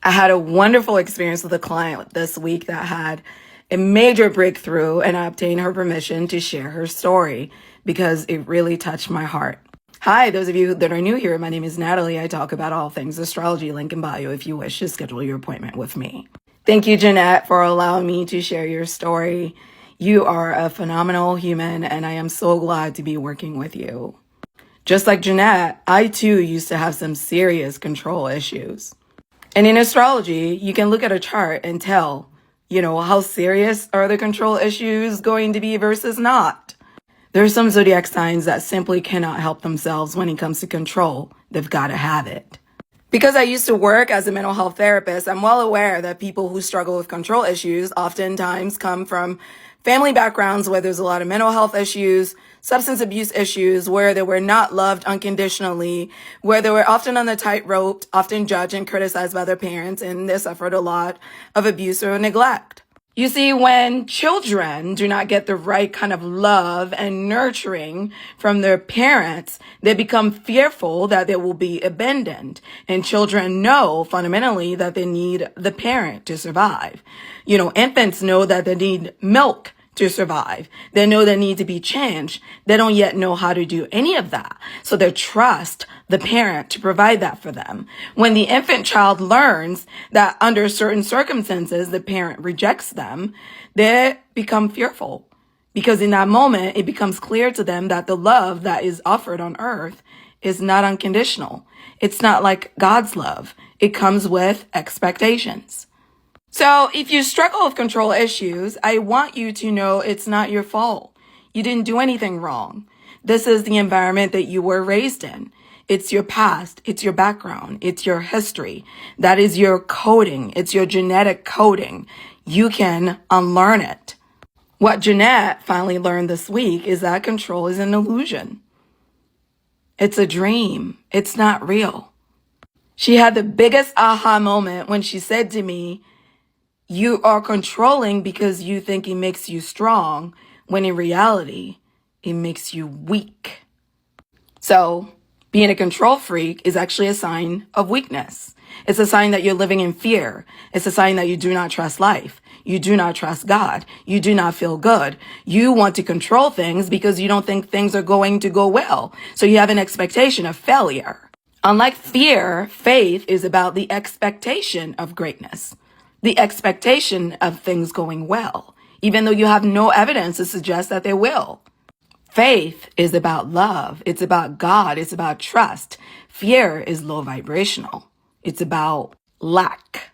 I had a wonderful experience with a client this week that had a major breakthrough, and I obtained her permission to share her story because it really touched my heart. Hi, those of you that are new here, my name is Natalie. I talk about all things astrology, link in bio if you wish to schedule your appointment with me. Thank you, Jeanette, for allowing me to share your story. You are a phenomenal human, and I am so glad to be working with you. Just like Jeanette, I too used to have some serious control issues. And in astrology, you can look at a chart and tell, how serious are the control issues going to be versus not. There are some zodiac signs that simply cannot help themselves when it comes to control. They've got to have it. Because I used to work as a mental health therapist, I'm well aware that people who struggle with control issues oftentimes come from family backgrounds where there's a lot of mental health issues, substance abuse issues, where they were not loved unconditionally, where they were often on the tightrope, often judged and criticized by their parents, and they suffered a lot of abuse or neglect. You see, when children do not get the right kind of love and nurturing from their parents, they become fearful that they will be abandoned. And children know fundamentally that they need the parent to survive. Infants know that they need milk to survive. They know they need to be changed. They don't yet know how to do any of that. So they trust the parent to provide that for them. When the infant child learns that under certain circumstances, the parent rejects them, they become fearful. Because in that moment, it becomes clear to them that the love that is offered on earth is not unconditional. It's not like God's love. It comes with expectations. So if you struggle with control issues, I want you to know it's not your fault. You didn't do anything wrong. This is the environment that you were raised in. It's your past. It's your background. It's your history. That is your coding. It's your genetic coding. You can unlearn it. What Jeanette finally learned this week is that control is an illusion. It's a dream. It's not real. She had the biggest aha moment when she said to me, "You are controlling because you think it makes you strong, when in reality, it makes you weak." So, being a control freak is actually a sign of weakness. It's a sign that you're living in fear. It's a sign that you do not trust life. You do not trust God. You do not feel good. You want to control things because you don't think things are going to go well. So you have an expectation of failure. Unlike fear, faith is about the expectation of greatness. The expectation of things going well, even though you have no evidence to suggest that they will. Faith is about love. It's about God. It's about trust. Fear is low vibrational. It's about lack.